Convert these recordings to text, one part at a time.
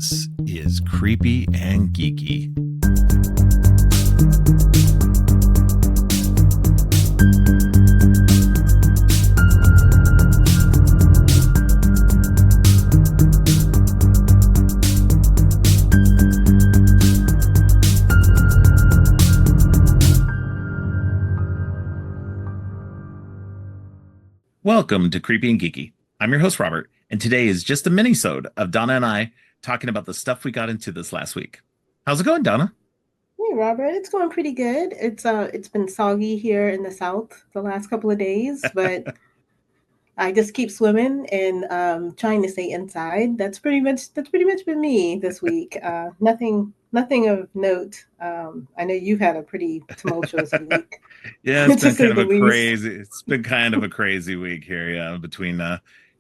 This is Creepy and Geeky. Welcome to Creepy and Geeky. I'm your host, Robert, and today is just a minisode of Donna and I talking about the stuff we got into this last week. How's it going, Donna? Hey Robert, it's going pretty good. It's been soggy here in the south the last couple of days, but I just keep swimming and trying to stay inside. That's pretty much been me this week. Nothing of note. I know you've had a pretty tumultuous week, Yeah, it's to been say kind of the a least. crazy, it's been kind of a crazy week here, yeah, between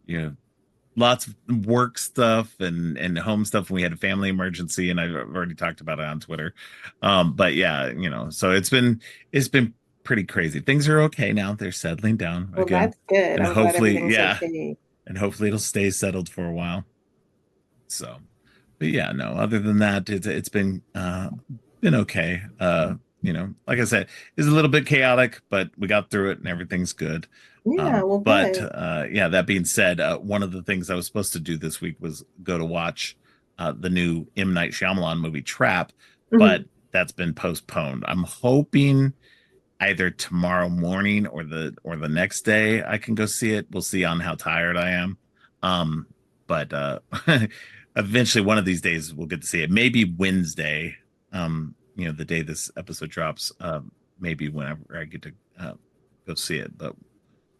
you know, lots of work stuff and home stuff. We had a family emergency and I've already talked about it on Twitter. But yeah, so it's been pretty crazy. Things are okay now. They're settling down Well, again. that's good. And I'm glad hopefully, everything's yeah, okay. and hopefully it'll stay settled for a while. So, but yeah, no, other than that, it's been okay. Like I said, it's a little bit chaotic, but we got through it and everything's good. Yeah, well, But good. yeah, that being said, one of the things I was supposed to do this week was go to watch the new M. Night Shyamalan movie Trap, Mhm. but that's been postponed. I'm hoping either tomorrow morning or the next day I can go see it. We'll see on how tired I am. But eventually one of these days we'll get to see it. Maybe Wednesday, the day this episode drops, maybe whenever I get to go see it, but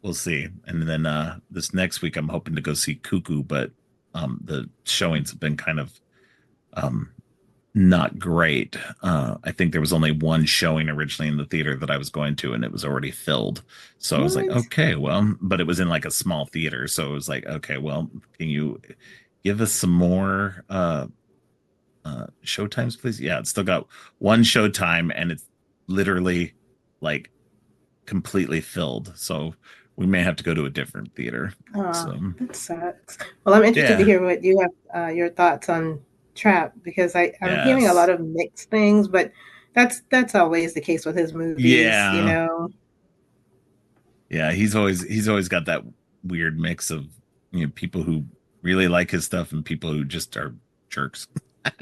we'll see. And then this next week I'm hoping to go see Cuckoo, but the showings have been kind of um not great. I think there was only one showing originally in the theater that I was going to, and it was already filled. So I was like, What? okay, well, but it was in like a small theater. So it was like, okay, well, can you give us some more show times, please? Yeah, it's still got one show time, and it's literally like completely filled. So we may have to go to a different theater. So That sucks. Well, I'm interested to yeah, hear what you have, your thoughts on Trap, because I'm hearing a lot yes, of mixed things, but that's always the case with his movies, you yeah, know. yeah. He's always got that weird mix of people who really like his stuff and people who just are jerks.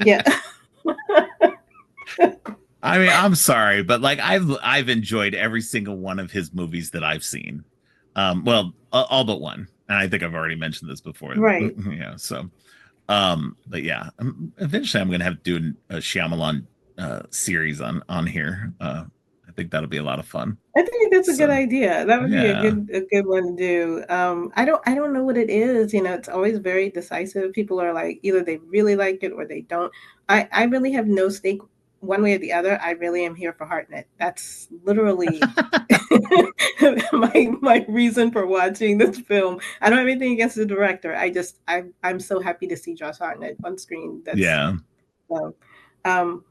Yeah. I mean, I'm sorry, but like I've enjoyed every single one of his movies that I've seen. Well, all but one, and I think I've already mentioned this before. Right. So but yeah, eventually I'm gonna have to do a Shyamalan series on here. I think that'll be a lot of fun. I think that's a good So idea. That would be a yeah, good one to do. I don't know what it is. You know, it's always very decisive. People are like either they really like it or they don't. I really have no stake one way or the other. I really am here for Hartnett. That's literally my reason for watching this film. I don't have anything against the director. I'm so happy to see Josh Hartnett on screen. That's yeah, so. Um,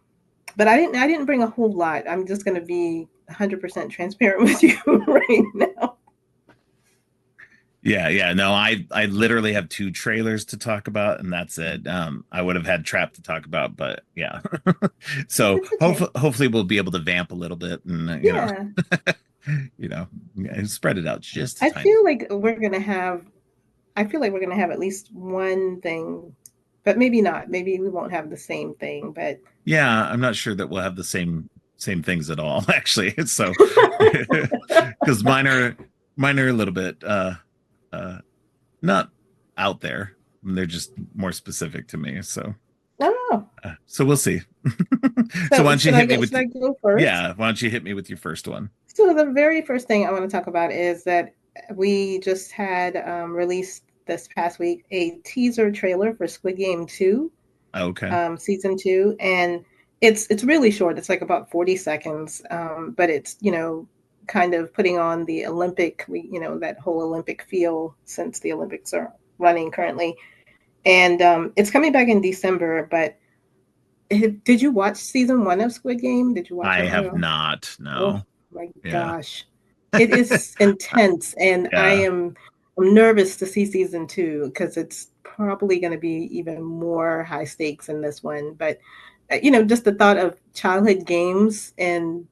but I didn't bring a whole lot. I'm just going to be 100% transparent with you right now. yeah. No, I literally have two trailers to talk about, and that's it. I would have had Trap to talk about, but yeah. So It's okay. hopefully we'll be able to vamp a little bit, and Yeah. you know, spread it out just a I tiny. feel like we're going to have I feel like we're going to have at least one thing, but maybe not. Maybe we won't have the same thing, but Yeah, I'm not sure that we'll have the same things at all, actually. So because mine are a little bit uh not out there. They're just more specific to me. So I don't know. so we'll see. So So why don't you hit me should with I go first? yeah, why don't you hit me with your first one? So the very first thing I want to talk about is that we just had released this past week a teaser trailer for Squid Game 2, Okay. season 2, and it's really short. It's like about 40 seconds, but it's kind of putting on the Olympic, that whole Olympic feel since the Olympics are running currently, and it's coming back in December. But did you watch season 1 of Squid Game? Did you watch I it have all? not. Oh No. my Yeah. gosh. It is intense, and I Yeah. am I'm nervous to see season two because it's probably going to be even more high stakes in this one. But just the thought of childhood games and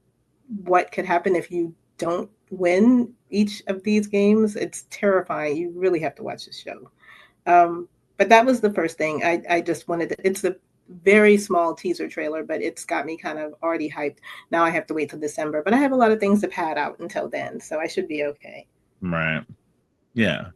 what could happen if you don't win each of these games, it's terrifying. You really have to watch the show. But that was the first thing. I just wanted to, it's a very small teaser trailer, but it's got me kind of already hyped. Now I have to wait till December, but I have a lot of things to pad out until then, so I should be okay. Right. Yeah.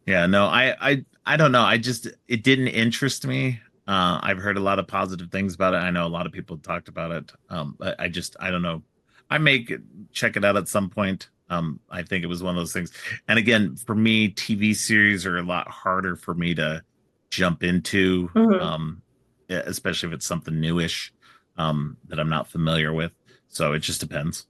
Yeah, no, I don't know. I just it didn't interest me. I've heard a lot of positive things about it. I know a lot of people talked about it. But I don't know. I may check it out at some point. I think it was one of those things. And again, for me, TV series are a lot harder for me to jump into, Hmm. yeah, especially if it's something newish, that I'm not familiar with. So it just depends.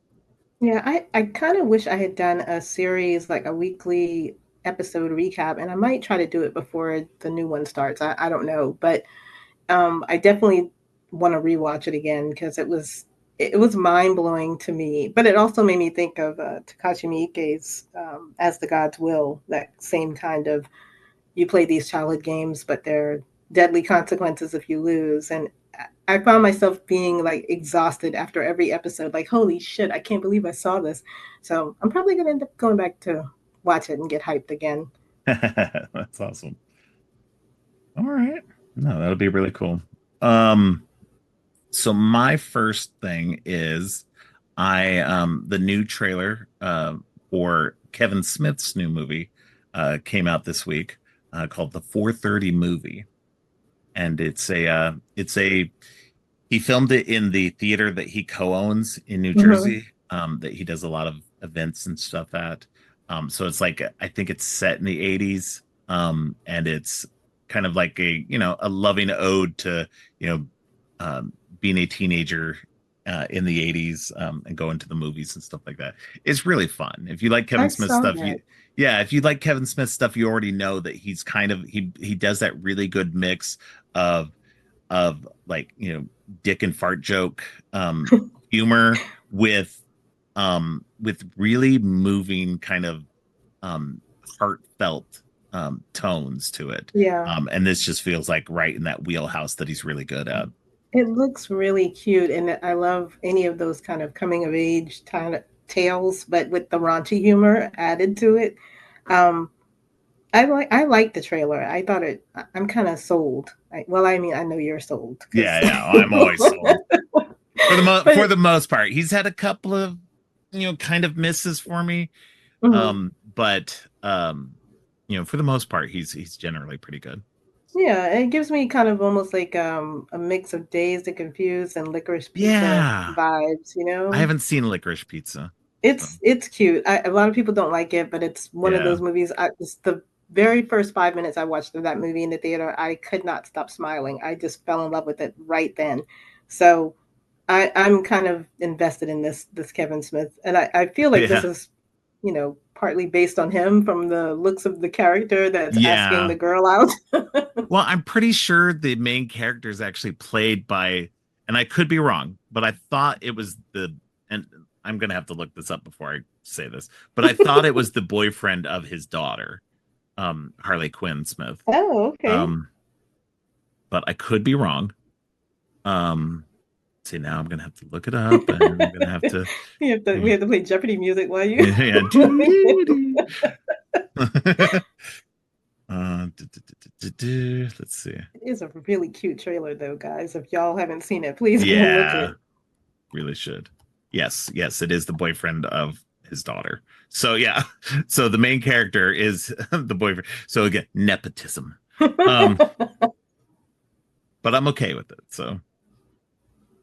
Yeah, I kind of wish I had done a series, like a weekly episode recap, and I might try to do it before the new one starts. I don't know, but I definitely want to rewatch it again because it was mind blowing to me. But it also made me think of Takashi Miike's "As the Gods Will." That same kind of, you play these childhood games, but they're deadly consequences if you lose. And I found myself being like exhausted after every episode. Like, holy shit, I can't believe I saw this. So I'm probably gonna end up going back to watch it and get hyped again. That's awesome. All right. No, that'll be really cool. Um, so my first thing is I the new trailer for Kevin Smith's new movie came out this week called The 4:30 Movie. And it's a he filmed it in the theater that he co-owns in New Mm-hmm. Jersey, that he does a lot of events and stuff at. So it's like I think it's set in the 80s, and it's kind of like a loving ode to, you know, being a teenager in the 80s, and going to the movies and stuff like that. It's really fun. If you like I Kevin Smith saw stuff, that. if you like Kevin Smith stuff, you already know that he's kind of he does that really good mix of like, dick and fart joke humor with really moving kind of um heartfelt tones to it. Yeah. And this just feels like right in that wheelhouse that he's really good at. It looks really cute, and I love any of those kind of coming of age kind of tales, but with the raunchy humor added to it. Um, I like the trailer. I thought it. I'm kind of sold. Well, I mean, I know you're sold because, Yeah, I'm always sold. but For the most part, he's had a couple of, kind of misses for me. mhm. But for the most part, he's generally pretty good. Yeah, it gives me kind of almost like a mix of Dazed and Confused and Licorice Pizza Yeah, vibes. I haven't seen Licorice Pizza. So, It's cute. A lot of people don't like it, but it's one of yeah. those movies. It's the very first 5 minutes I watched of that movie in the theater. I could not stop smiling. I just fell in love with it right then. So I'm kind of invested in this Kevin Smith, and I feel like this Yeah. is, partly based on him from the looks of the character that's asking Yeah. the girl out. Well, I'm pretty sure the main character is actually played by, and I could be wrong, but I thought it was and I'm gonna have to look this up before I say this, but I thought it was the boyfriend of his daughter, Harley Quinn Smith. Oh, okay. Um, but I could be wrong. Um, See, now I'm gonna have to look it up, and I'm gonna have to, We have to play Jeopardy music while you. yeah. Let's see. It is a really cute trailer, though, guys. If y'all haven't seen it, please go look Yeah, it. really should. Yes, yes, it is the boyfriend of his daughter. So yeah, so the main character is the boyfriend. So again, nepotism. Um, but I'm okay with it. So,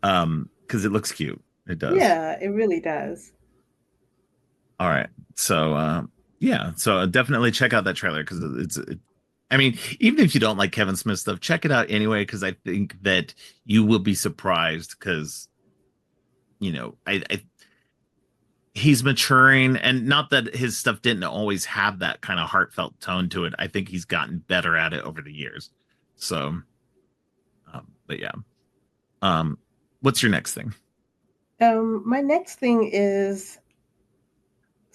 because it looks cute. It does. Yeah, it really does. All right. So, yeah. So definitely check out that trailer because I mean, even if you don't like Kevin Smith stuff, check it out anyway because I think that you will be surprised because I he's maturing, and not that his stuff didn't always have that kind of heartfelt tone to it. I think he's gotten better at it over the years. So, but yeah. Um, what's your next thing? My next thing is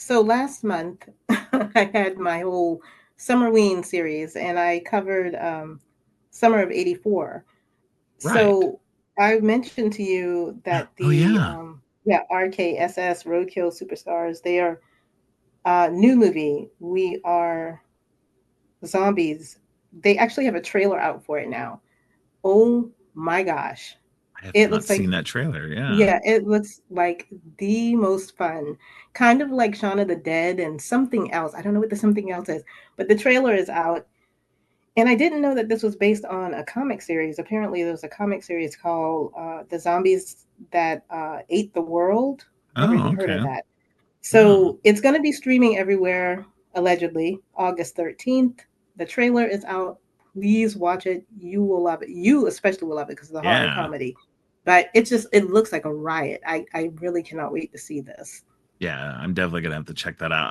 So last month, I had my whole Summerween series, and I covered Summer of '84. Right. So I mentioned to you that Oh the yeah. yeah, RKSS Roadkill Superstars, they are new movie. We are zombies. They actually have a trailer out for it now. Oh my gosh. I have It not looks seen like, that trailer. Yeah. yeah, it looks like the most fun. Kind of like Shaun of the Dead and something else. I don't know what the something else is, but the trailer is out. And I didn't know that this was based on a comic series. Apparently, there's a comic series called The Zombies That Ate the World. Never Oh, even heard of okay. that. Oh, So it's going to be streaming everywhere, allegedly, August 13th. The trailer is out. Please watch it. You will love it. You especially will love it because of the horror yeah. comedy. But it just, it looks like a riot. I really cannot wait to see this. Yeah, I'm definitely gonna have to check that out.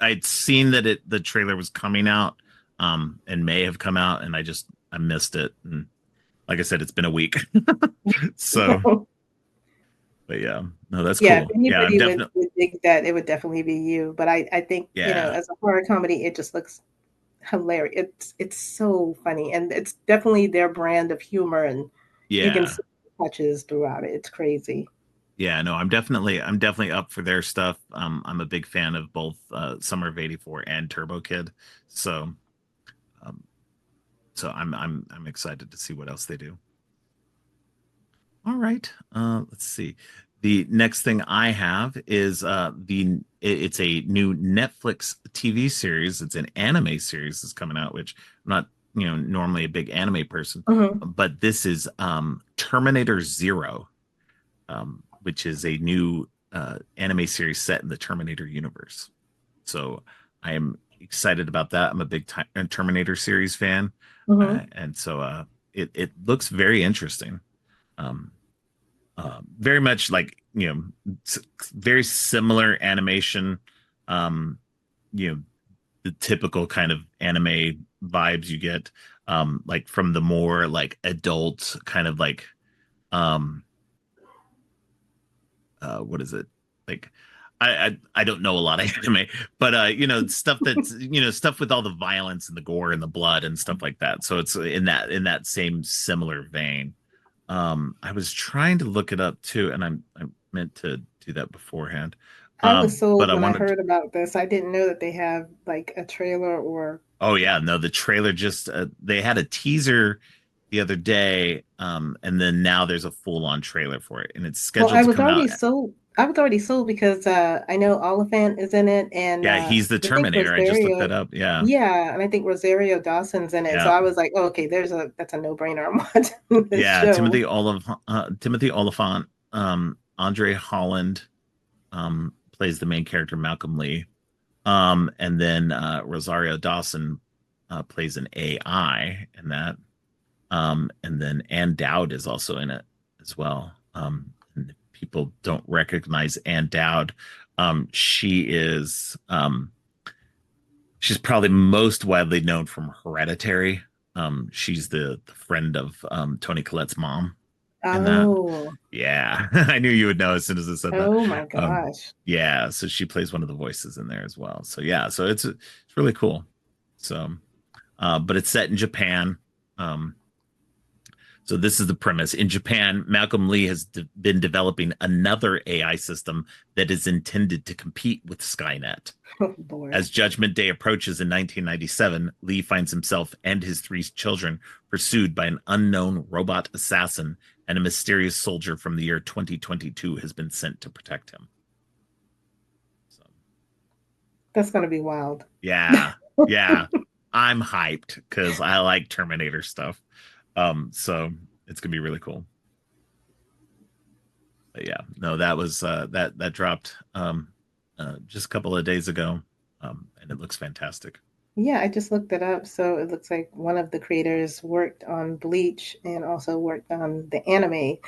I'd seen that the trailer was coming out, and may have come out, and I missed it. And like I said, it's been a week. So, but yeah, no, that's Yeah, if cool. Yeah, I'm anybody definitely, would dig that, it would definitely be you. But I think, you know, yeah, as a horror comedy, it just looks hilarious. It's so funny, and it's definitely their brand of humor, and you can yeah, see the touches throughout it. It's crazy. yeah. No, I'm definitely up for their stuff. I'm a big fan of both Summer of '84 and Turbo Kid. So, um, I'm excited to see what else they do. All right. Let's see. The next thing I have is it's a new Netflix TV series. It's an anime series that's coming out, which I'm not, normally a big anime person, Hmm. but this is Terminator Zero, which is a new anime series set in the Terminator universe. So I am excited about that. I'm a big Terminator series fan, Hmm. and so it looks very interesting. Um, very much like very similar animation, um you know the typical kind of anime vibes you get, like from the more like adult kind of like, um what is it, like, I don't know a lot of anime, but stuff that's, stuff with all the violence and the gore and the blood and stuff like that, so it's in that same similar vein. I was trying to look it up too, and I meant to do that beforehand. I was But sold I when I wanted. heard about this. I didn't know that they have like a trailer or. Oh yeah, no, the trailer just they had a teaser the other day, and then now there's a full-on trailer for it, and it's Well, scheduled to come out. I was already sold because I know Oliphant is in it, and Yeah, he's the I think Terminator. I just looked Rosario. that up. Yeah, Yeah, and I think Rosario Dawson's in it. So yeah, I was like, oh, okay, that's a no brainer. I'm watching this yeah. show. Timothy Oliphant, Andre Holland, plays the main character Malcolm Lee. And then Rosario Dawson plays an AI in that. And then Ann Dowd is also in it as well. And people don't recognize Ann Dowd. She is she's probably most widely known from Hereditary. She's the friend of Tony Collette's mom in that. Oh, Yeah, I knew you would know as soon as I said that. oh my Um, gosh. yeah, so she plays one of the voices in there as well. So yeah, so it's really cool. So, but it's set in Japan. Um, so this is the premise. In Japan, Malcolm Lee has been developing another AI system that is intended to compete with Skynet. Oh, Lord. As Judgment Day approaches in 1997, Lee finds himself and his three children pursued by an unknown robot assassin, and a mysterious soldier from the year 2022 has been sent to protect him. So, That's gonna be wild. yeah, yeah, I'm hyped because I like Terminator stuff. So it's gonna be really cool. But yeah, no, that was that dropped just a couple of days ago, and it looks fantastic. Yeah, I just looked it up. So it looks like one of the creators worked on Bleach and also worked on the anime.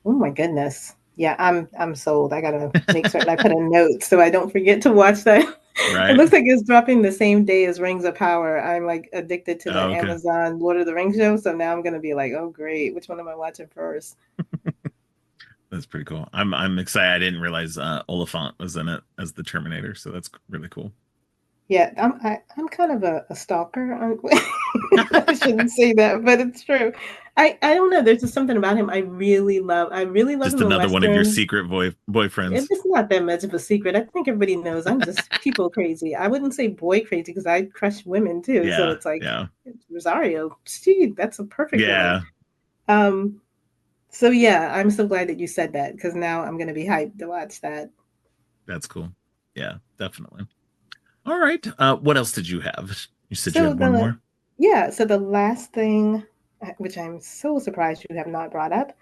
Oh my goodness. Yeah, I'm sold. I gotta make certain I put a note so I don't forget to watch that. It Right? looks like it's dropping the same day as Rings of Power. I'm like addicted to Oh, that okay. Amazon Lord of the Rings show. So now I'm gonna be like, oh great, which one am I watching first? That's pretty cool. I'm excited. I didn't realize Oliphant was in it as the Terminator, so that's really cool. Yeah, I'm kind of a stalker. I shouldn't say that, but it's true. I don't know. There's just something about him I really love. I really love Just him in another one of your westerns. secret boyfriends. It's not that much of a secret. I think everybody knows I'm just people crazy. I wouldn't say boy crazy because I crush women too. So Yeah, it's like yeah, Rosario. Gee, that's a perfect woman. yeah. Um, so yeah, I'm so glad that you said that because now I'm gonna be hyped to watch that. That's cool. Yeah, definitely. All right. What else did you have? You said you So had one the more. yeah, so the last thing, which I'm so surprised you have not brought up.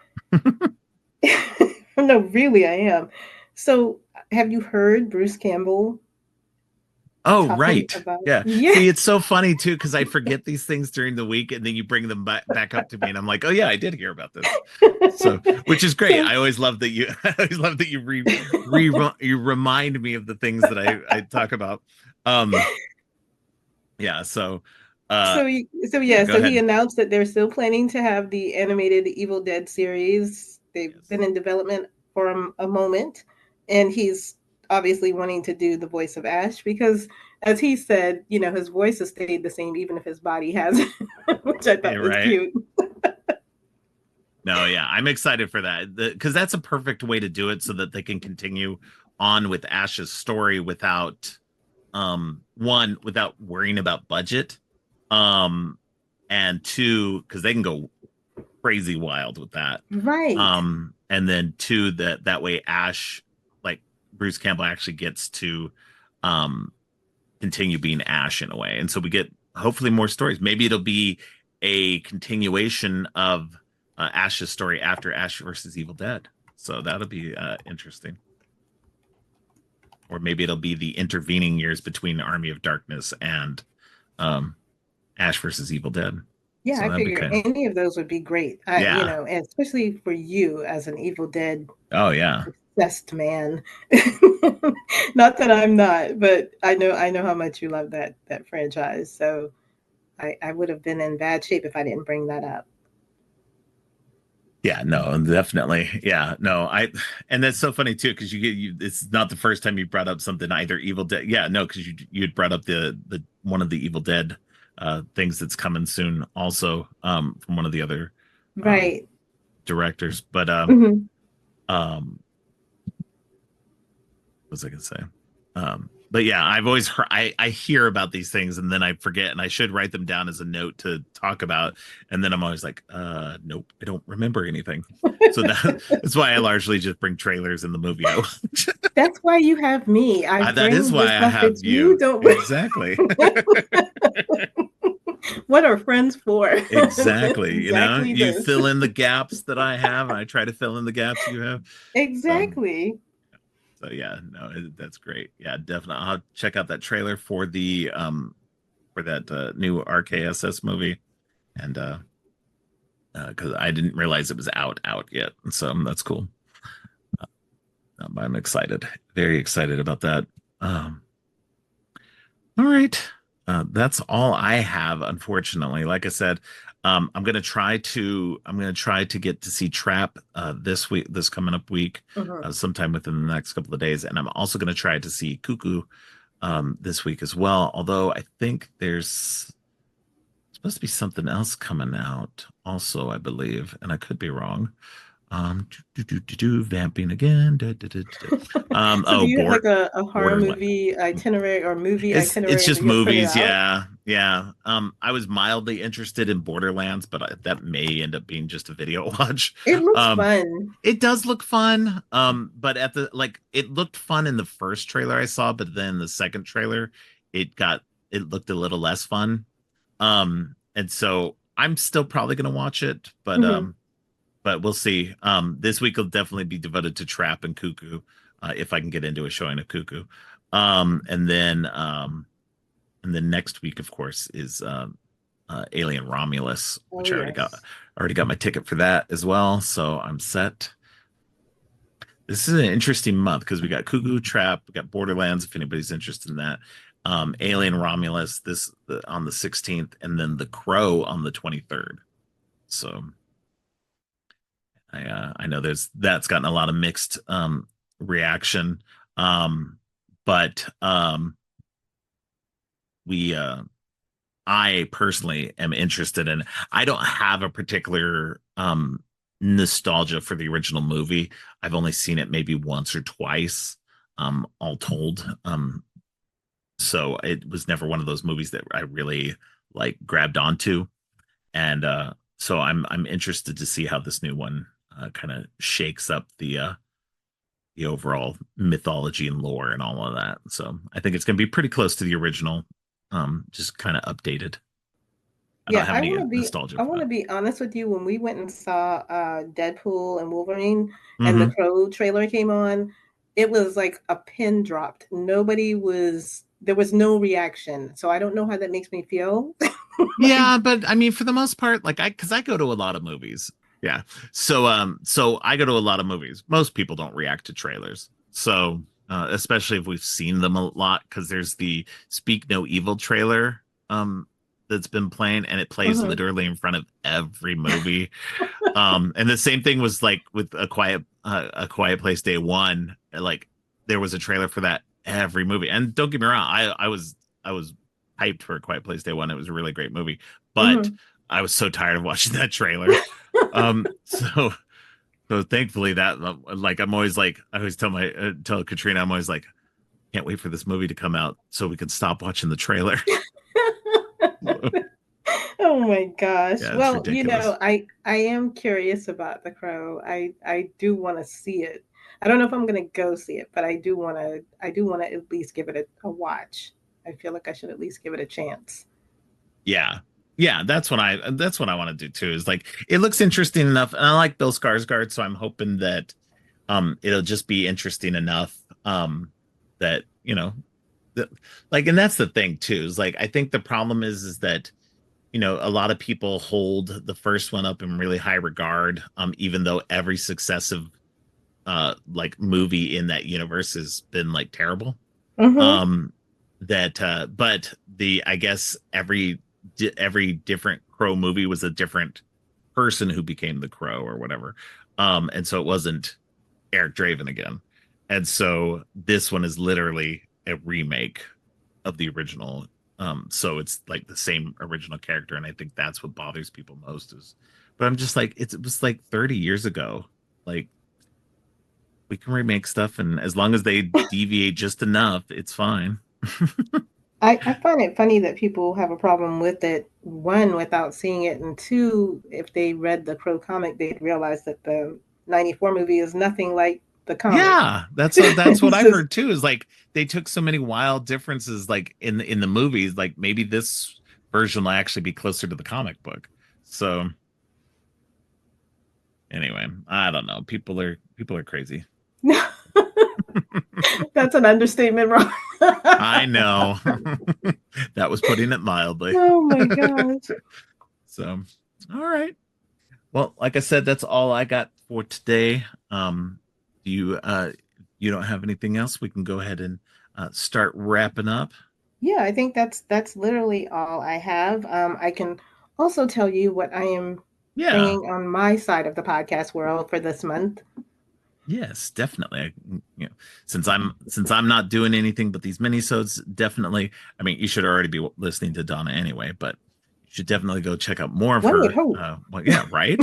No, really, I am. So have you heard Bruce Campbell Oh, talking right. about? Yeah. Yeah. See, it's so funny too because I forget these things during the week, and then you bring them back up to me, and I'm like, oh yeah, I did hear about this. So, which is great. So I always love that you. I always love that you you remind me of the things that I talk about. Um. Yeah. So. Uh. so Yeah. yeah, Go so he ahead. announced that they're still planning to have the animated Evil Dead series. They've been Yes. in development for a moment, and he's obviously wanting to do the voice of Ash because, as he said, his voice has stayed the same even if his body hasn't, which I Yeah, thought was right. cute. No, yeah, I'm excited for that because that's a perfect way to do it so that they can continue on with Ash's story without one without worrying about budget, um and two because they can go crazy wild with that, Right, and then two that way Ash, like Bruce Campbell, actually gets to um continue being Ash in a way, and so we get hopefully more stories. Maybe it'll be a continuation of Ash's story after Ash versus Evil Dead, so that'll be interesting. Or maybe it'll be the intervening years between Army of Darkness and um, Ash versus Evil Dead. yeah, So I that'd be figure kind of, any of those would be great. yeah. And especially for you as an Evil Dead Oh yeah. obsessed man. Not that I'm not, but I know how much you love that franchise. So I would have been in bad shape if I didn't bring that up. Yeah, no, definitely. Yeah, no, and that's so funny too because it's not the first time you brought up something either Evil Dead. Yeah, no, because you'd brought up the one of the Evil Dead things that's coming soon also from one of the other um Right. directors. But Hmm. um what was I gonna say? But yeah, I've always heard I hear about these things and then I forget and I should write them down as a note to talk about. And then I'm always like, nope, I don't remember anything. So that's why I largely just bring trailers in the movie I watch. That's why you have me. I That is bring the why I stuff that have you you. don't bring. Exactly. What are friends for? Exactly. You know, Exactly you this. fill in the gaps that I have, and I try to fill in the gaps you have. So Exactly. so yeah, no, that's great. Yeah, definitely. I'll check out that trailer for that new RKSS movie, and because I didn't realize it was out yet, so that's cool. I'm excited, very excited about that. Um, all right, that's all I have. Unfortunately, like I said, I'm gonna try to get to see Trap this week, this coming up week, Mhm. sometime within the next couple of days, and I'm also gonna try to see Cuckoo this week as well. Although I think there's supposed to be something else coming out also, I believe, and I could be wrong. Vamping again. So do Oh, you have like a horror Borderline. movie itinerary or movie It's itinerary just that you're putting movies, out? yeah, yeah. I was mildly interested in Borderlands, but that may end up being just a video watch. It looks Um, fun. it does look fun. But at the like, it looked fun in the first trailer I saw, but then the second trailer, it looked a little less fun. And so I'm still probably gonna watch it, Hmm. but we'll see. This week will definitely be devoted to Trap and Cuckoo, if I can get into a showing of Cuckoo. Um, and then um, and then next week, of course, is Alien Romulus, Oh which yes. I already got my ticket for that as well, so I'm set. This is an interesting month because we got Cuckoo, Trap, we got Borderlands, if anybody's interested in that. Alien Romulus on the 16th, and then The Crow on the 23rd. So I know that's gotten a lot of mixed reaction. Um, but we I personally am interested in. I don't have a particular nostalgia for the original movie. I've only seen it maybe once or twice, all told. So it was never one of those movies that I really like grabbed onto. And so I'm interested to see how this new one kind of shakes up the overall mythology and lore and all of that. So I think it's going to be pretty close to the original, just kind of updated. I don't Yeah, have any nostalgia I for want to that. be honest with you. When we went and saw Deadpool and Wolverine, and the Hmm. Crow trailer came on, it was like a pin dropped. There was no reaction. So I don't know how that makes me feel. Like, Yeah, but I mean, for the most part, because I go to a lot of movies. Yeah. So I go to a lot of movies. Most people don't react to trailers. So, especially if we've seen them a lot, because there's the Speak No Evil trailer, that's been playing, and it plays mhm, literally in front of every movie. And the same thing was like with a Quiet Place Day One. Like there was a trailer for that every movie. And don't get me wrong, I was hyped for a Quiet Place Day One. It was a really great movie, but mhm. I was so tired of watching that trailer. So thankfully that like I'm always like I always tell Katrina I'm always like can't wait for this movie to come out so we can stop watching the trailer. Oh my gosh. Yeah, it's Well, ridiculous. I am curious about The Crow. I do want to see it. I don't know if I'm going to go see it, but I do want to at least give it a watch. I feel like I should at least give it a chance. Yeah. Yeah, that's what I want to do too. Is like it looks interesting enough, and I like Bill Skarsgård, so I'm hoping that it'll just be interesting enough that that, like, and that's the thing too. Is like I think the problem is that a lot of people hold the first one up in really high regard, even though every successive like movie in that universe has been like terrible. Mhm. um that but the I guess every different Crow movie was a different person who became the Crow or whatever, and so it wasn't Eric Draven again, and so this one is literally a remake of the original. So it's like the same original character, and I think that's what bothers people most is, but I'm just like it was like 30 years ago. Like we can remake stuff, and as long as they deviate just enough, it's fine. I find it funny that people have a problem with it. One, without seeing it, and two, if they read the Crow comic, they'd realize that the '94 movie is nothing like the comic. Yeah, that's what It's I've just heard too. Is like they took so many wild differences, like in the movies. Like maybe this version will actually be closer to the comic book. So anyway, I don't know. People are crazy. that's an understatement, Ron. I know. That was putting it mildly. Oh my gosh. So, all right. Well, like I said, that's all I got for today. Do you don't have anything else? We can go ahead and start wrapping up. Yeah, I think that's literally all I have. I can also tell you what I am Yeah. bringing on my side of the podcast world for this month. Yes, definitely. Since I'm not doing anything but these minisodes, definitely. I mean, you should already be listening to Donna anyway, but you should definitely go check out more of One would her. hope. Well, yeah, right.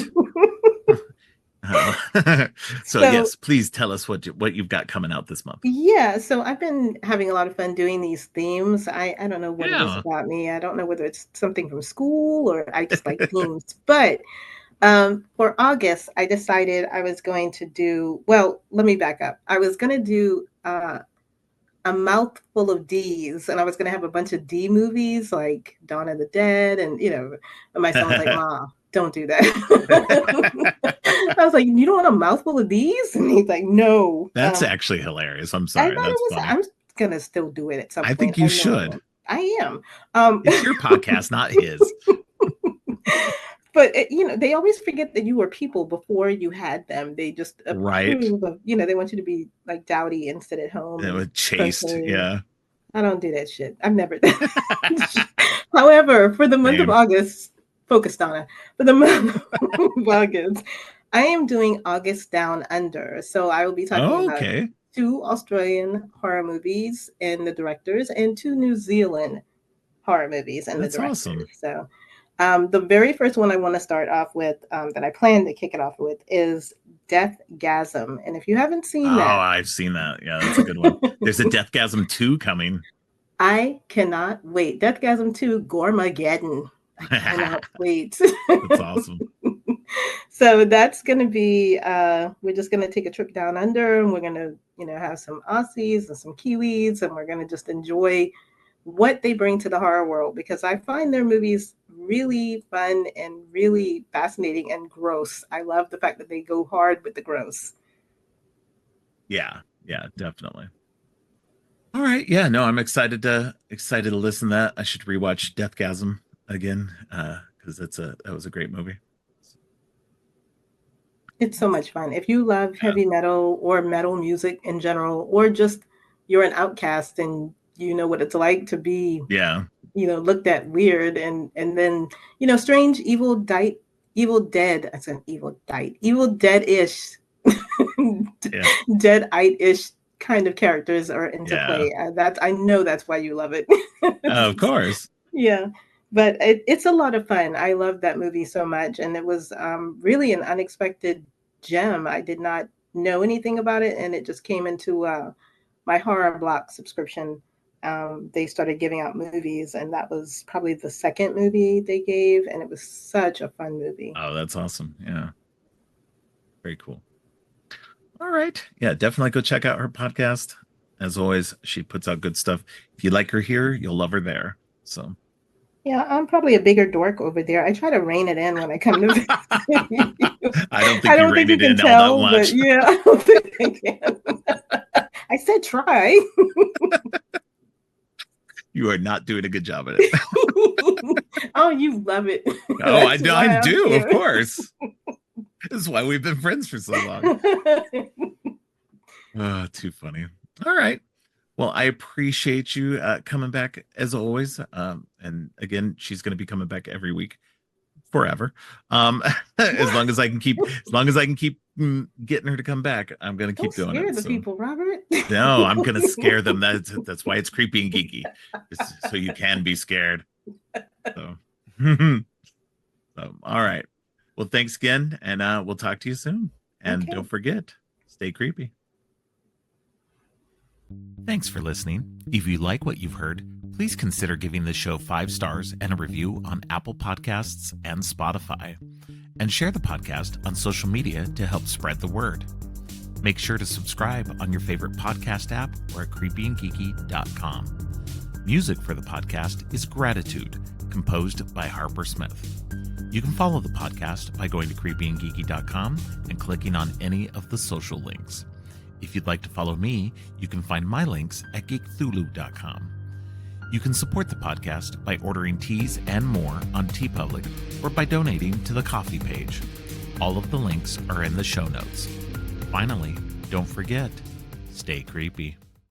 Uh, so So yes, please tell us what you've got coming out this month. yeah, so I've been having a lot of fun doing these themes. I don't know what it is Yeah. about me. I don't know whether it's something from school or I just like themes. But for August, I decided I was going to do, well, let me back up. I was going to do a mouthful of D's, and I was going to have a bunch of D movies like Dawn of the Dead. And my son was like, Ma, don't do that. I was like, you don't want a mouthful of D's? And he's like, no. That's actually hilarious. I'm I thought sorry. That's it was, funny. I'm going to still do it at some I point. think I you know I should. will. I am. Um, It's your podcast, not his. but they always forget that you were people before you had them. They just Right. approve of, they want you to be like dowdy and sit at home It and was chased. crochet. Yeah. I don't do that shit. I've never done. However, for the month of Same. August, focus Donna. For the month of August, I am doing August Down Under. So I will be talking Oh, about okay. 2 Australian horror movies and the directors, and 2 New Zealand horror movies and the That's directors. awesome. So the very first one I want to start off with, that I plan to kick it off with, is Deathgasm. And if you haven't Oh, seen that, I've seen that. Yeah, that's a good one. There's a Deathgasm 2 coming. I cannot wait. Deathgasm 2 Gormageddon. I cannot wait. That's awesome. So that's going to be, we're just going to take a trip down under, and we're going to, have some Aussies and some Kiwis, and we're going to just enjoy what they bring to the horror world, because I find their movies really fun and really fascinating and gross. I love the fact that they go hard with the gross. Yeah, yeah, definitely. All right. Yeah, no, I'm excited to listen to that. I should rewatch Deathgasm again, because that was a great movie. It's so much fun. If you love Yeah. heavy metal or metal music in general, or just you're an outcast and you know what it's like to be, Yeah. looked at weird, and then, strange evil dead. I said evil dead-ish, Yeah. deadite-ish kind of characters are into Yeah. play. I know that's why you love it. Of course. Yeah, but it's a lot of fun. I love that movie so much, and it was really an unexpected gem. I did not know anything about it, and it just came into my horror block subscription. They started giving out movies, and that was probably the second movie they gave, and it was such a fun movie. Oh, that's awesome. Yeah. Very cool. All right. Yeah, definitely go check out her podcast. As always, she puts out good stuff. If you like her here, you'll love her there. So Yeah, I'm probably a bigger dork over there. I try to rein it in when I come to visit you. I don't I think you don't think reined you it can in all that tell, but much. yeah, I don't think I can. I said try. You are not doing a good job at it. Oh, you love it. Oh, That's I why I'm do, of here. course. This is why we've been friends for so long. Oh, too funny. All right. Well, I appreciate you coming back as always. And again, she's going to be coming back every week forever. As long as I can keep getting her to come back, I'm going to Don't keep doing scare it. the So people, Robert. no, I'm going to scare them. That's why it's creepy and geeky. So you can be scared. So, so all right. Well, thanks again, and we'll talk to you soon. And Okay. don't forget, stay creepy. Thanks for listening. If you like what you've heard, please consider giving the show 5 stars and a review on Apple Podcasts and Spotify. And share the podcast on social media to help spread the word. Make sure to subscribe on your favorite podcast app or at creepyandgeeky.com. Music for the podcast is Gratitude, composed by Harper Smith. You can follow the podcast by going to creepyandgeeky.com and clicking on any of the social links. If you'd like to follow me, you can find my links at geekthulu.com. You can support the podcast by ordering teas and more on TeePublic or by donating to the coffee page. All of the links are in the show notes. Finally, don't forget, stay creepy.